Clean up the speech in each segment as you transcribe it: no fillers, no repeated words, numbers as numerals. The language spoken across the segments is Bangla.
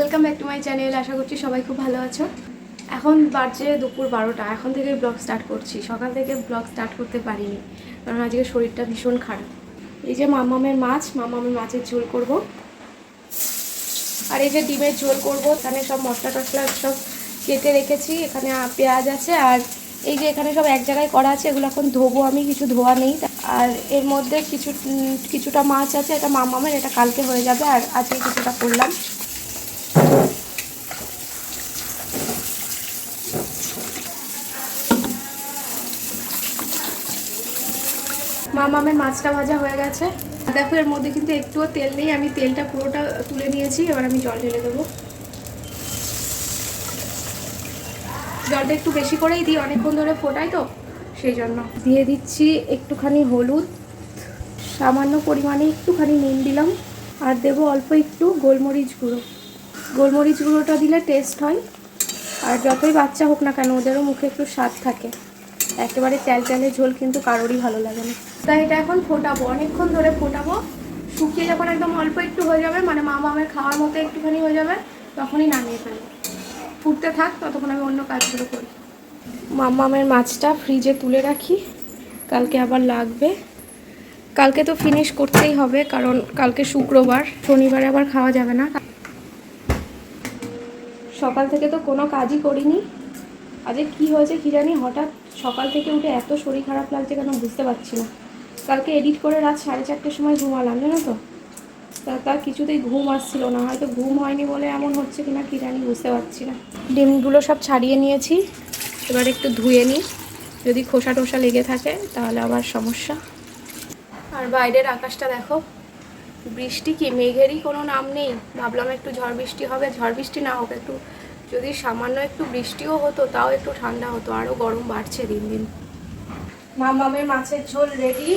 Welcome back to my channel. আশা করছি সবাই খুব ভালো আছো। এখন বাজে দুপুর 12টা। এখন থেকে ব্লগ স্টার্ট করছি। সকাল থেকে ব্লগ স্টার্ট করতে পারিনি কারণ আজকে শরীরটা ভীষণ খারাপ। এই যে মামামের মাছের ঝোল করব, আর এই যে ডিমের ঝোল করব। এখানে সব মশলা টশলা সব কেটে রেখেছি। এখানে পেঁয়াজ আছে, আর এই যে এখানে সব এক জায়গায় করা আছে, এগুলো এখন ধোবো আমি, কিছু ধোয়া নেই। আর এর মধ্যে কিছুটা মাছ আছে, এটা মামামের, এটা কালকে হয়ে যাবে। আর আজকে কিছুটা করলাম। মামামের মাছটা ভাজা হয়ে গেছে। দেখো এর মধ্যে কিন্তু একটুও তেল নেই, আমি তেলটা পুরোটা তুলে নিয়েছি। এবার আমি জল ঢেলে দেবো। জলটা একটু বেশি করেই দিই, অনেকক্ষণ ধরে ফোটাই তো, সেই জন্য দিয়ে দিচ্ছি একটুখানি হলুদ, সামান্য পরিমাণে একটুখানি নুন দিলাম, আর দেবো অল্প একটু গোলমরিচ গুঁড়ো। গোলমরিচ গুঁড়োটা দিলে টেস্ট হয়, আর যতই বাচ্চা হোক না কেন ওদেরও মুখে একটু স্বাদ থাকে। একেবারে তেল ঝোল কিন্তু কারোরই ভালো লাগে না। তাই এটা এখন ফোটাবো, অনেকক্ষণ ধরে ফোটাবো। শুকিয়ে যখন একদম অল্প একটু হয়ে যাবে, মানে মামামের খাওয়ার মতো একটুখানি হয়ে যাবে, তখনই নামিয়ে ফেলবো। ফুটতে থাক, ততক্ষণ আমি অন্য কাজগুলো করি। মামামের মাছটা ফ্রিজে তুলে রাখি, কালকে আবার লাগবে। কালকে তো ফিনিশ করতেই হবে, কারণ কালকে শুক্রবার, শনিবারে আবার খাওয়া যাবে না। সকাল থেকে তো কোনো কাজই করিনি। আজকে কি হয়েছে কি জানি, হঠাৎ সকাল থেকে উঠে এত শরীর খারাপ লাগছে কেন বুঝতে পারছি না। কালকে এডিট করে রাত 4:30টার সময় ঘুমালাম, জানো তো। তার কিছুতেই ঘুম আসছিল না, হয়তো ঘুম হয়নি বলে এমন হচ্ছে কিনা কি জানি, বুঝতে পারছি না। ডিমগুলো সব ছাড়িয়ে নিয়েছি, এবার একটু ধুয়ে নিই। যদি খোসা টোসা লেগে থাকে তাহলে আবার সমস্যা। আর বাইরের আকাশটা দেখো, বৃষ্টি কি, মেঘেরই কোনো নাম নেই। ভাবলাম একটু ঝড় বৃষ্টি হবে, ঝড় বৃষ্টি না হোক, একটু যদি সামান্য একটু বৃষ্টিও হতো তাও একটু ঠান্ডা হতো। আরও গরম বাড়ছে দিন দিন। মামামের মাছের ঝোল রেডি।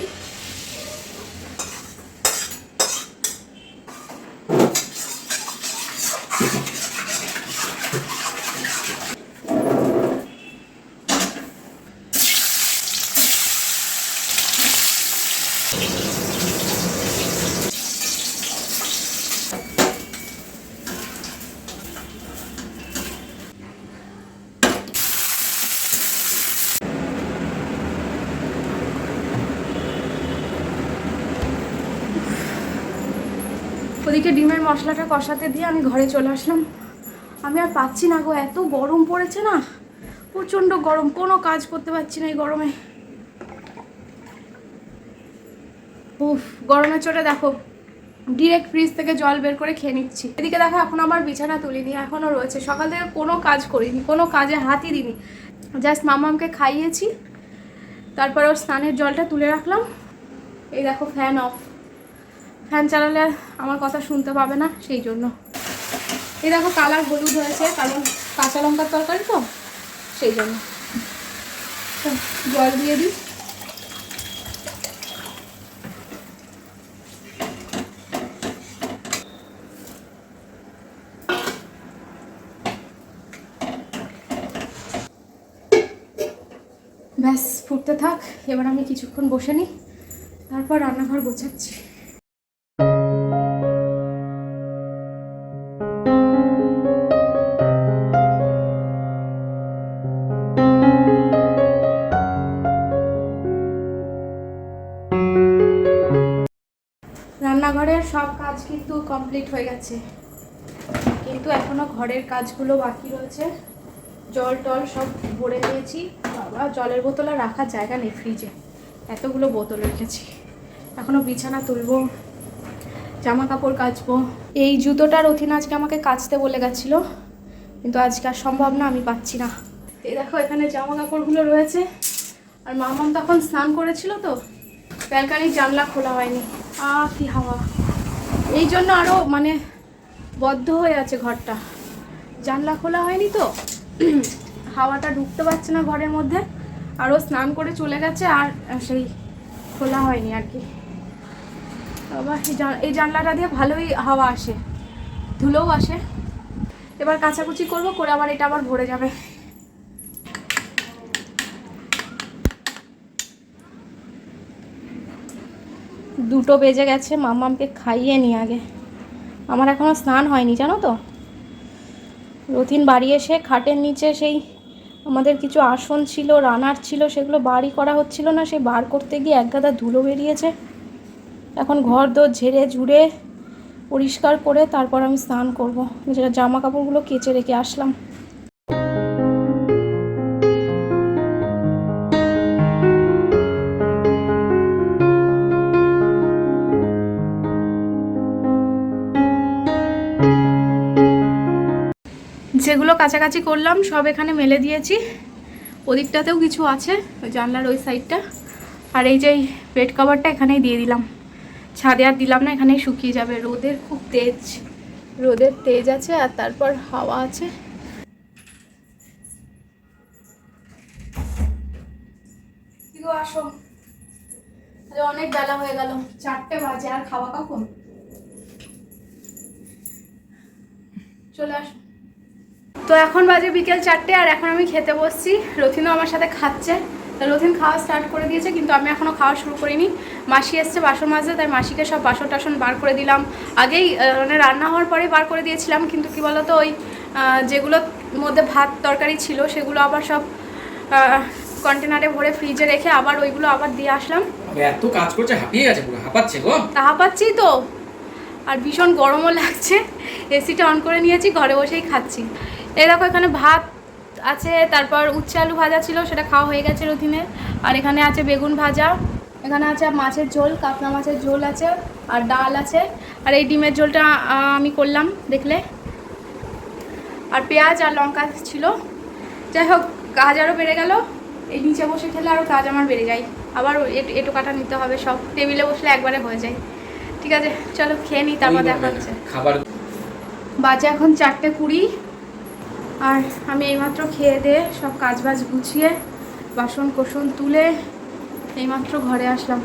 ওদিকে ডিমের মশলাটা কষাতে দিয়ে আমি ঘরে চলে আসলাম। আমি আর পাচ্ছি না গো, এত গরম পড়েছে না, প্রচণ্ড গরম, কোনো কাজ করতে পারছি না এই গরমে। উফ, গরমের চোটে দেখো ডিরেক্ট ফ্রিজ থেকে জল বের করে খেয়ে নিচ্ছি। এদিকে দেখো এখন আমার বিছানা তুলিনি, এখনও রয়েছে। সকাল থেকে কোনো কাজ করিনি, কোনো কাজে হাতই দিইনি। জাস্ট মামামকে খাইয়েছি, তারপর ওর স্নানের জলটা তুলে রাখলাম। এই দেখো ফ্যান অফ, ফ্যান চালালে আমার কথা শুনতে পাবে না, সেই জন্য। এই দেখো কালার হলুদ হয়েছে, কারণ কাঁচা লঙ্কার তরকারি তো, সেই জন্য। জল দিয়ে দিই। ব্যাস ফুটতে থাক, এবার আমি কিছুক্ষণ বসে নিই, তারপর রান্নাঘর গোছাচ্ছি। রান্নাঘরের সব কাজ কিন্তু কমপ্লিট হয়ে গেছে, কিন্তু এখনও ঘরের কাজগুলো বাকি রয়েছে। জল টল সব ভরে নিয়েছি। বাবা, জলের বোতল আর রাখার জায়গা নেই ফ্রিজে, এতগুলো বোতল রেখেছি। এখনও বিছানা তুলবো, জামা কাপড় কাচবো। এই জুতোটা রথিন আজকে আমাকে কাচতে বলে গেছিলো, কিন্তু আজকে আর সম্ভব না, আমি পাচ্ছি না। এই দেখো এখানে জামা কাপড়গুলো রয়েছে। আর মামাম তখন স্নান করেছিল তো, ব্যালকানির জানলা খোলা হয়নি। কি হাওয়া, এই জন্য আরও মানে বদ্ধ হয়ে আছে ঘরটা। জানলা খোলা হয়নি তো, হাওয়াটা ঢুকতে পারছে না ঘরের মধ্যে। আরও স্নান করে চলে গেছে, আর সেই খোলা হয়নি আর কি। আবার এই জানলাটা দিয়ে ভালোই হাওয়া আসে, ধুলোও আসে। এবার কাচাকুচি করবো, করে আবার এটা আবার ভরে যাবে। 2টো বেজে গেছে। মাম্মামকে খাইয়ে নি আগে, আমার এখনও স্নান হয়নি জানো তো। রথিন বাড়ি এসে খাটের নিচে সেই আমাদের কিছু আসন ছিল, রানার ছিল, সেগুলো বাড়ি করা হচ্ছিল না, সে বার করতে গিয়ে এক গাদা ধুলো বেরিয়েছে। এখন ঘর দোর ঝেড়ে ঝুড়ে পরিষ্কার করে তারপর আমি স্নান করবো। যেটা জামা কাপড়গুলো কেচে রেখে আসলাম। যেগুলো কাছাকাছি করলাম সব এখানে মেলে দিয়েছি। ওদিকটাতেও কিছু আছে, ওই জানলার ওই সাইডটা। আর এই যে বেড কভারটা এখানেই দিয়ে দিলাম, ছাদে আর দিলাম না, এখানেই শুকিয়ে যাবে। রোদের খুব তেজ, রোদের তেজ আছে আর তারপর হাওয়া আছে। আসো, অনেক বেলা হয়ে গেল, 4টে বাজে, আর খাওয়া কখন? চলে আসো। তো এখন বাজে বিকেল 4টে, আর এখন আমি খেতে বসছি। রথিনও আমার সাথে খাচ্ছে। রথিন খাওয়া স্টার্ট করে দিয়েছে, কিন্তু আমি এখনও খাওয়া শুরু করিনি। মাসি এসছে বাসন মাজতে, তাই মাসিকে সব বাসন টাসন বার করে দিলাম। আগেই মানে রান্না হওয়ার পরেই বার করে দিয়েছিলাম, কিন্তু কি বলতো ওই যেগুলোর মধ্যে ভাত তরকারি ছিল সেগুলো আবার সব কন্টেনারে ভরে ফ্রিজে রেখে আবার ওইগুলো আবার দিয়ে আসলাম। এত কাজ করছে, হাঁপিয়ে গেছে পুরো, হাঁপাচ্ছে গো। তা হাঁপাচ্ছি তো, আর ভীষণ গরমও লাগছে। এসিটা অন করে নিয়েছি, ঘরে বসেই খাচ্ছি। এই দেখো এখানে ভাত আছে, তারপর উচ্ছে আলু ভাজা ছিল, সেটা খাওয়া হয়ে গেছে রথিনের। আর এখানে আছে বেগুন ভাজা, এখানে আছে মাছের ঝোল, কাতলা মাছের ঝোল আছে, আর ডাল আছে। আর এই ডিমের ঝোলটা আমি করলাম দেখলে। আর পেঁয়াজ আর লঙ্কা ছিল। যাই হোক, কাজ আরও বেড়ে গেল। এই নিচে বসে খেলে আরও কাজ আমার বেড়ে যায়। আবার এটো কাটা নিতে হবে, সব টেবিলে বসলে একবারে হয়ে যায়। ঠিক আছে, চলো খেয়ে নিই, তারপর দেখা হচ্ছে। খাবার বাজে এখন 4:20, আর আমি এইমাত্র খেয়ে দিয়ে সব কাজ বাজ গুছিয়ে বাসন কোসন তুলে এইমাত্র ঘরে আসলাম।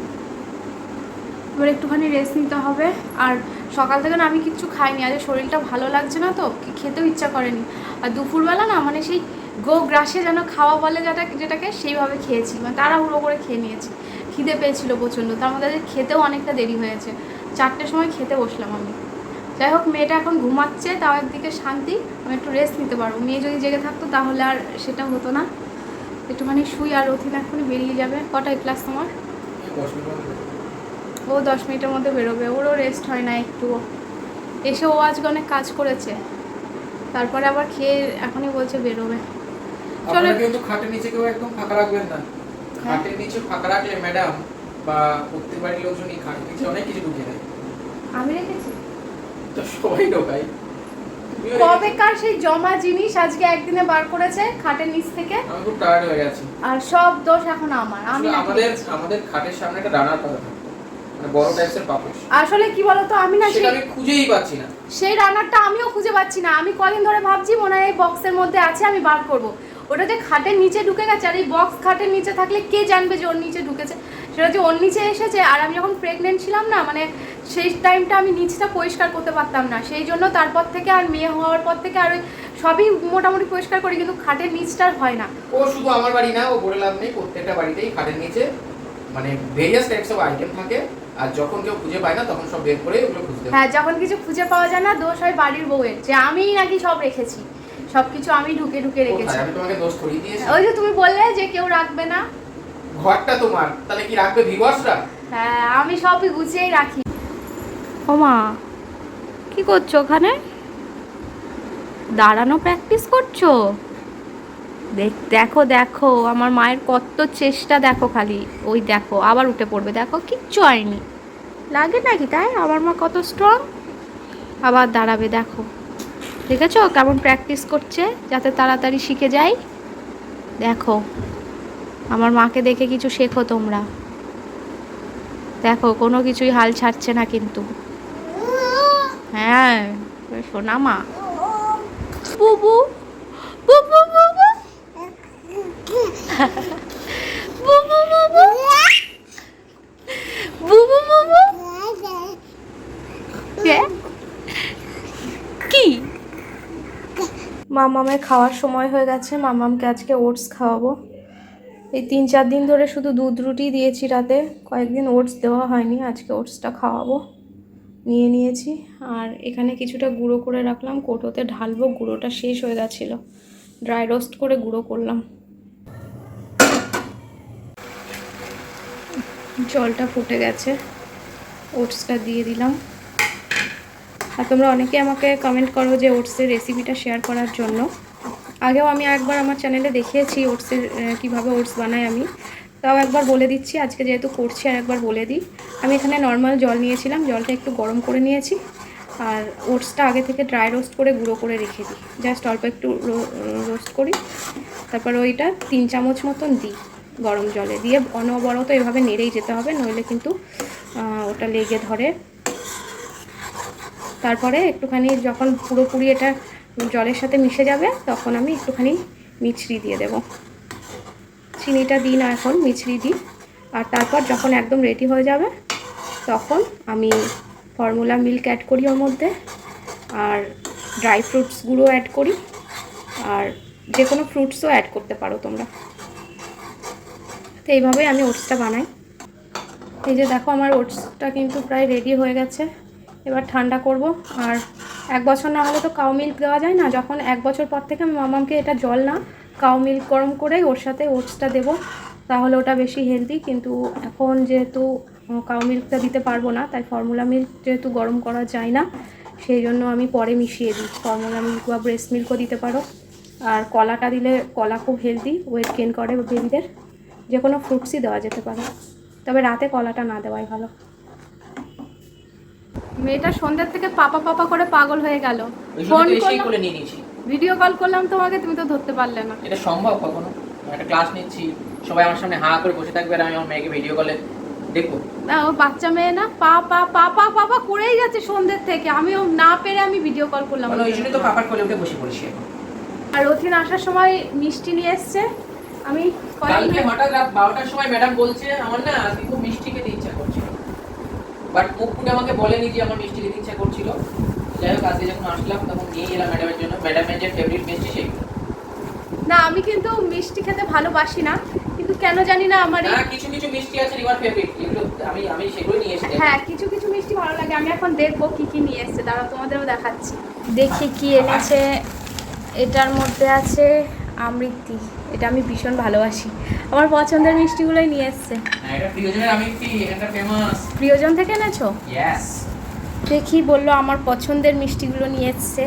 এবার একটুখানি রেস্ট নিতে হবে। আর সকাল থেকে না আমি কিচ্ছু খাইনি, আজ শরীরটা ভালো লাগছে না, তো খেতেও ইচ্ছা করেনি। আর দুপুরবেলা না মানে সেই গো গ্রাসে যেন খাওয়া বলে যেটাকে সেইভাবে খেয়েছি, মানে তাড়াহুড়ো করে খেয়ে নিয়েছি। খিদে পেয়েছিল প্রচণ্ড, তার মধ্যে খেতেও অনেকটা দেরি হয়েছে। 4টের সময় খেতে বসলাম আমি। যাই হোক, মেয়েটা এখন ঘুমাচ্ছে, তাও একদিকে শান্তি, আমি একটু রেস্ট নিতে পারবো। মেয়ে যদি জেগে থাকতো তাহলে আর সেটা হতো না। একটুখানি শুই। আর রথিন এখনই বেরিয়ে যাবে। কটায় ক্লাস তোমার? ও 10 মিনিটের মধ্যে বেরোবে। ওরও রেস্ট হয় না একটুও। এসে ও আজকে অনেক কাজ করেছে, তারপরে আবার খেয়ে এখনই বলছে বেরোবে। চলো, কিন্তু খাটের নিচে কেউ একদম ফাঁকা রাখবেন না। খাটের নিচে ফাঁকা রাখলে ম্যাডাম বা প্রত্যেক বাড়ির লোকজনই খাটের নিচে অনেক কিছু ঢুকিয়ে দেয়। আমি রেখেছি তো সবাই ঢোকায়। কবেকার সেই জমা জিনিস আজকে একদিনে বার করেছে খাটের নিচ থেকে। আমি খুব টায়ার্ড হয়ে গেছি, আর সব দোষ এখন আমার। আমি আমাদের খাটের সামনে একটা রানার কথা থাকে, মানে বড় টাইপের পাপোশ। আসলে কি বলতো, আমি না সেটা আমি খুঁজেই পাচ্ছি না। সেই রানারটা আমিও খুঁজে পাচ্ছি না। আমি কদিন ধরে ভাবছি মনে হয় এই বক্সের মধ্যে আছে, আমি বার করব। ওটা যে খাটের নিচে ঢুকে গেছে, আর এই বক্স খাটের নিচে থাকলে কে জানবে যে ওর নিচে ঢুকেছে। সেটা যে ওর নিচে এসেছে। আর আমি যখন প্রেগনেন্ট ছিলাম না, মানে সেই টাইমটা আমি নিচটা পরিষ্কার করতে পারতাম না, সেই জন্য তারপর থেকে আর মেয়ে হওয়ার পর থেকে আর সবই মোটামুটি পরিষ্কার করি, কিন্তু খাটের নিচটা হয় না। ও শুধু আমার বাড়ি না, ও বলে লাভ নেই, প্রত্যেকটা বাড়িতেই খাটের নিচে মানে ভেরিয়াস টাইপস অফ আইটেম থাকে। আর যখন কেউ খুঁজে পায় না তখন সব বের করে ওগুলো খুঁজতে হয়। হ্যাঁ, যখন কিছু খুঁজে পাওয়া যায় না, দোষ হয় বাড়ির বউয়ের, যে আমিই নাকি সব রেখেছি, সবকিছু আমি ঢুকে ঢুকে রেখেছি। আমি তোমাকে দোষ ধরিয়ে দিয়েছি। ওই যে তুমি বললে যে কেউ রাখবে না, ঘরটা তোমার, তাহলে কি রাখবে ভিউয়ার্সরা? হ্যাঁ, আমি সবই গুছিয়েই রাখি। ও মা, কি করছো ওখানে? দাঁড়ানো প্র্যাকটিস করছো? দেখো দেখো আমার মায়ের কত চেষ্টা, দেখো খালি। ওই দেখো আবার উঠে পড়বে, দেখো কিচ্ছু হয়নি, লাগে নাকি তাই? আমার মা কত স্ট্রং। আবার দাঁড়াবে, দেখো দেখেছো কেমন প্র্যাকটিস করছে, যাতে তাড়াতাড়ি শিখে যাই। দেখো, আমার মাকে দেখে কিছু শেখো তোমরা। দেখো কোনো কিছুই হাল ছাড়ছে না কিন্তু। হ্যাঁ, শোনা মা। বুবু বুবু বুবু বুবু বুবু বুবু বুবু কি? মামামের খাওয়ার সময় হয়ে গেছে। মামামকে আজকে ওটস খাওয়াবো। এই 3-4 দিন ধরে শুধু দুধ রুটি দিয়েছি রাতে, কয়েকদিন ওটস দেওয়া হয়নি, আজকে ওটসটা খাওয়াবো। নিয়ে নিয়েছি। আর এখানে কিছুটা গুঁড়ো করে রাখলাম, কৌটোতে ঢালবো। গুঁড়োটা শেষ হয়ে গেছিলো, ড্রাই রোস্ট করে গুঁড়ো করলাম। জলটা ফুটে গেছে, ওটসটা দিয়ে দিলাম। আর তোমরা অনেকে আমাকে কমেন্ট করো যে ওটসের রেসিপিটা শেয়ার করার জন্য। আগেও আমি একবার আমার চ্যানেলে দেখিয়েছি ওটসের কীভাবে ওটস বানাই আমি, তাও একবার বলে দিচ্ছি। আজকে যেহেতু করছি আর একবার বলে দিই। আমি এখানে নর্মাল জল নিয়েছিলাম, জলটা একটু গরম করে নিয়েছি। আর ওটসটা আগে থেকে ড্রাই রোস্ট করে গুঁড়ো করে রেখে দিই, জাস্ট অল্প একটু রোস্ট করি। তারপর ওইটা 3 চামচ মতন দিই গরম জলে, দিয়ে অনবরত এভাবে নেড়েই যেতে হবে, নইলে কিন্তু ওটা লেগে ধরে। তারপরে একটুখানি যখন পুরোপুরি এটা জলের সাথে মিশে যাবে, তখন আমি একটুখানি মিছরি দিয়ে দেব। চিনিটা দিই না এখন, মিছরি দিই। আর তারপর যখন একদম রেডি হয়ে যাবে, তখন আমি ফর্মুলা মিল্ক অ্যাড করি ওর মধ্যে, আর ড্রাই ফ্রুটসগুলো অ্যাড করি, আর যে কোনো ফ্রুটসও অ্যাড করতে পারো তোমরা। তো এইভাবেই আমি ওটসটা বানাই। এই যে দেখো, আমার ওটসটা কিন্তু প্রায় রেডি হয়ে গেছে। এবার ঠান্ডা করব। আর 1 বছর না হলে তো কাউ মিল্ক দেওয়া যায় না, যখন 1 বছর পর থেকে আমি মামাকে এটা জল না, কাউ মিল্ক গরম করে ওর সাথে ওটসটা দেবো, তাহলে ওটা বেশি হেলদি। কিন্তু এখন যেহেতু কাউ মিল্কটা দিতে পারবো না, তাই ফর্মুলা মিল্ক যেহেতু গরম করা যায় না, সেই জন্য আমি পরে মিশিয়ে দিই। ফর্মুলা মিল্ক বা ব্রেস্ট মিল্কও দিতে পারো। আর কলাটা দিলে, কলা খুব হেলদি, ওয়েট গেইন করে বেবিদের। যে কোনো ফ্রুটসই দেওয়া যেতে পারে, তবে রাতে কলাটা না দেওয়াই ভালো। মেয়েটা সন্ধ্যার থেকে পাপা পাপা করে পাগল হয়ে গেল। ফোন করে নিয়ে নিয়েছি, ভিডিও কল করলাম তোমাকে, তুমি তো ধরতে পারলে না। এটা সম্ভব কখনো? একটা ক্লাস নিচ্ছি, সবাই আমার সামনে হা করে বসে থাকবে আর আমি আমার মেয়েকে ভিডিও কলে দেখবো? না, ও বাচ্চা মেয়ে না, পাপা পাপা পাপা করেই যাচ্ছে সন্ধ্যের থেকে। আমিও না পেরে আমি ভিডিও কল করলাম। ওই জন্য তো পাপার কোলে উঠে বসে পড়েছি এখন। আর রথিন আসার সময় মিষ্টি নিয়ে এসছে। আমি কালকে হঠাৎ রাত 12টার সময় ম্যাডাম বলছে আমার না আজকে খুব মিষ্টি খেতে ইচ্ছা করছিল, বাট মুখ ফুটে আমাকে বলেনি যে আমার মিষ্টি খেতে ইচ্ছা করছিল। যাই হোক, আজকে যখন আসলাম তখন নিয়ে এলাম ম্যাডামের জন্য। ম্যাডামের যে ফেভারিট মিষ্টি সেগুলো। না, আমি কিন্তু মিষ্টি খেতে ভালোবাসি না, কিন্তু কেন জানি না আমার কিছু কিছু মিষ্টি আছে রিমার ফেভারিট, এগুলো আমি সেগুলো নিয়ে এসেছি। হ্যাঁ, কিছু কিছু মিষ্টি ভালো লাগে। আমি এখন দেখবো কি কি নিয়ে এসেছে, দাঁড়াও তোমাদেরও দেখাচ্ছি। দেখি কি এনেছে। এটার মধ্যে আছে আমৃতি, এটা আমি ভীষণ ভালোবাসি। আমার পছন্দের মিষ্টিগুলোই নিয়ে এসছে। এটা প্রিয়জনের আমৃতি, এটা ফেমাস। প্রিয়জন থেকে এনেছো? ইয়েস। দেখি, বললো আমার পছন্দের মিষ্টিগুলো নিয়ে এসছে।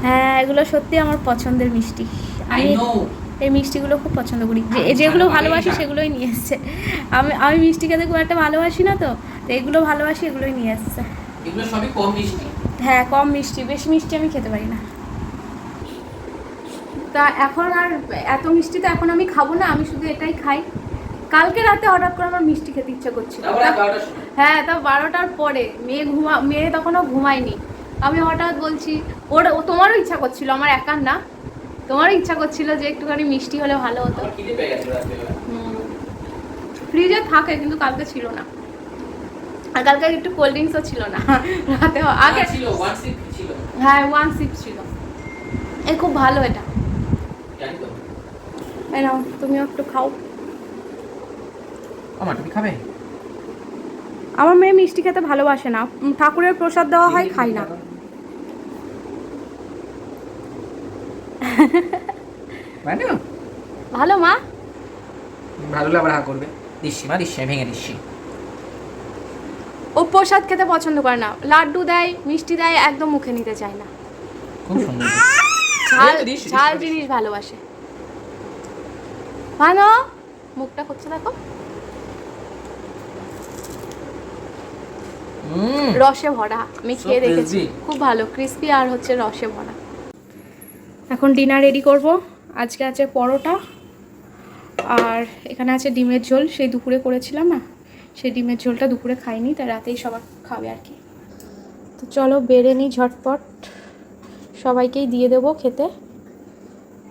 হ্যাঁ, এগুলো সত্যি আমার পছন্দের মিষ্টি। আমি এই মিষ্টিগুলো খুব পছন্দ করি, যেগুলো ভালোবাসি সেগুলোই নিয়ে এসছে। আমি মিষ্টি খেতে খুব একটা ভালোবাসি না, তো এগুলো ভালোবাসি, এগুলোই নিয়ে এসছে। এগুলো সবই কম মিষ্টি। হ্যাঁ, কম মিষ্টি, বেশি মিষ্টি আমি খেতে পারি না। তা এখন আর এত মিষ্টি তো এখন আমি খাবো না, আমি শুধু এটাই খাই। কালকে রাতে হঠাৎ করে আমার মিষ্টি খেতে ইচ্ছা করছিল। হ্যাঁ, তা 12টার পরে মেয়ে তখনও ঘুমায়নি। আমি হঠাৎ বলছি, তোমারও ইচ্ছা করছিল, আমার একার না, তোমারও ইচ্ছা করছিল যে একটুখানি মিষ্টি হলে ভালো হতো। ফ্রিজে থাকে, কিন্তু কালকে ছিল না। আর কালকে একটু কোল্ড ড্রিঙ্কসও ছিল না রাতে। আগে ছিল, 1 সিপ ছিল। হ্যাঁ, 1 সিপ ছিল। এই খুব ভালো এটা, জানি তো। এই নাও, তুমিও একটু খাও। তুমি খাবে? আমার মেয়ে মিষ্টি খেতে ভালোবাসে না, ঠাকুরের প্রসাদ দেওয়া হয়, খাই না। ভালো মা, ভালো লাগলে হা করবে। দিচ্ছি মা, দিচ্ছি, ভেঙে দিচ্ছি। ও প্রসাদ খেতে পছন্দ করে না, লাড্ডু দেয়, মিষ্টি দেয়, একদম মুখে নিতে চায় না। খুব সুন্দর, ঝাল জিনিস ভালোবাসে। ভালো, মুখটা করছে দেখো, রসে ভরা। আমি খেয়ে দেখেছি, খুব ভালো, ক্রিস্পি আর হচ্ছে রসে ভরা। এখন ডিনার রেডি করব। আজকে আছে পরোটা, আর এখানে আছে ডিমের ঝোল, সেই দুপুরে করেছিলাম না, সেই ডিমের ঝোলটা দুপুরে খাইনি, তাই রাতেই সবাই খাবে আর কি। তো চলো বেড়ে নিই ঝটপট, সবাইকেই দিয়ে দেবো খেতে।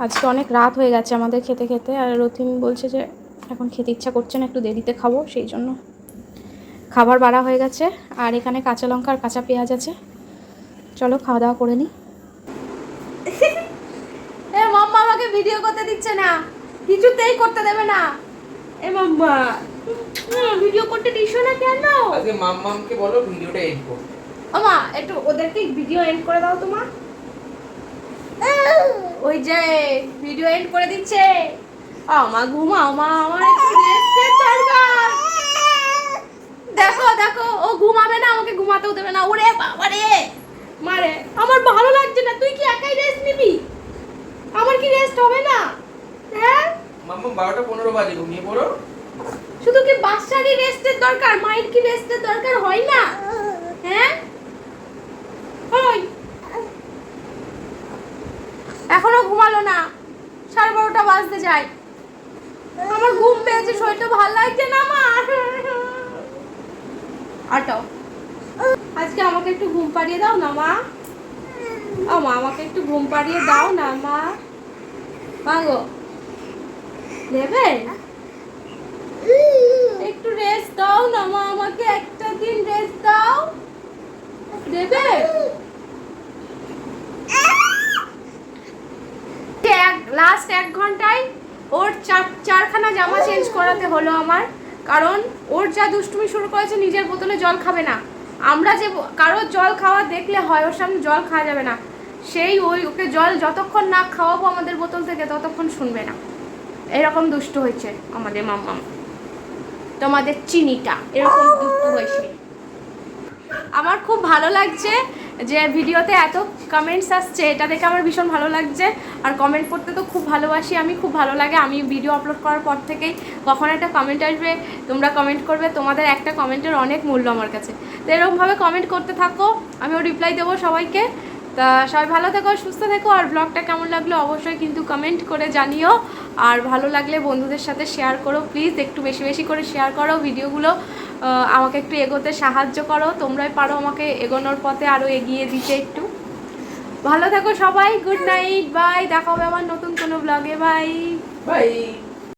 আজকে অনেক রাত হয়ে গেছে আমাদের খেতে খেতে, আর রথিন বলছে যে এখন খেতে ইচ্ছা করছে না, একটু দেরিতে খাবো, সেই জন্য খাবার বাড়া হয়ে গেছে। আর এখানে কাঁচা লঙ্কা আর কাঁচা পেঁয়াজ আছে, চলো খাওয়া দাওয়া করে নিই। এ মাম্মা আমাকে ভিডিও করতে দিচ্ছে না, কিছুতেই করতে দেবে না। এ মাম্মা ভিডিও করতে দিছো না কেন? আজকে মাম্মামকে বলো ভিডিওটা এডিট করতে। আমা একটু ওদেরকে ভিডিও এন্ড করে দাও তোমা। ওই যে ভিডিও এন্ড করে দিচ্ছে। আমা ঘুমাও মা, আমার একটু রেস্টের দরকার। দেখো দেখো ও ঘুমাবে না, আমাকে ঘুমাতেও দেবে না। ওরে বাবা রে মারে, আমার ভালো লাগছে না। তুই কি একাই রেস্ট নিবি? আমার কি রেস্ট হবে না? হ্যাঁ মাম্মাম 12:15 বাজে, ঘুমিয়ে পড়ো। শুধু কি বাচ্চারই রেস্টের দরকার, মায়ের কি রেস্টের দরকার হয় না? হ্যাঁ ওই এখনো ঘুমালো না, 12:30 বাজতে যায়। আমার ঘুম পেয়েছে, শরীরটা ভালো লাগছে না মা। আটাও আজকে আমাকে একটু ঘুম পাড়িয়ে দাও না মা। ও মা আমাকে একটু ঘুম পাড়িয়ে দাও না মা। মা গো দেবে? একটু রেস্ট দাও না মা, আমাকে একটা দিন রেস্ট দাও। দেবে? লাস্ট 1 ঘন্টায় ওর চারখানা জামা চেঞ্জ করাতে হলো আমার, কারণ ওর যা দুষ্টুমি শুরু করেছে, নিজের বোতলে জল খাবে না। আমরা যে কারোর জল খাওয়া দেখলে হয়, ওর সামনে জল খাওয়া যাবে না। সেই ওকে জল যতক্ষণ না খাওয়াবো আমাদের বোতল থেকে ততক্ষণ শুনবে না। এরকম দুষ্ট হয়েছে আমাদের মাম্মাম, তোমাদের চিনিটা এরকম দুষ্ট হয়েছে। আমার খুব ভালো লাগছে যে ভিডিওতে এত কমেন্টস আসছে, এটা দেখে আমার ভীষণ ভালো লাগছে। আর কমেন্ট করতে তো খুব ভালোবাসি আমি, খুব ভালো লাগে। আমি ভিডিও আপলোড করার পর থেকেই কখন একটা কমেন্ট আসবে, তোমরা কমেন্ট করবে, তোমাদের একটা কমেন্টের অনেক মূল্য আমার কাছে। তো এরকমভাবে কমেন্ট করতে থাকো, আমিও রিপ্লাই দেবো সবাইকে। তা সবাই ভালো থেকো, সুস্থ থেকো। আর ব্লগটা কেমন লাগলো অবশ্যই কিন্তু কমেন্ট করে জানিও। আর ভালো লাগলে বন্ধুদের সাথে শেয়ার করো প্লিজ, একটু বেশি বেশি করে শেয়ার করো ভিডিওগুলো। আমাকে একটু এগোতে সাহায্য করো, তোমরাই পারো আমাকে এগোনোর পথে আরও এগিয়ে দিতে একটু। ভালো থেকো সবাই, গুড নাইট, বাই। দেখা হবে আবার নতুন কোনো ব্লগে, বাই বাই।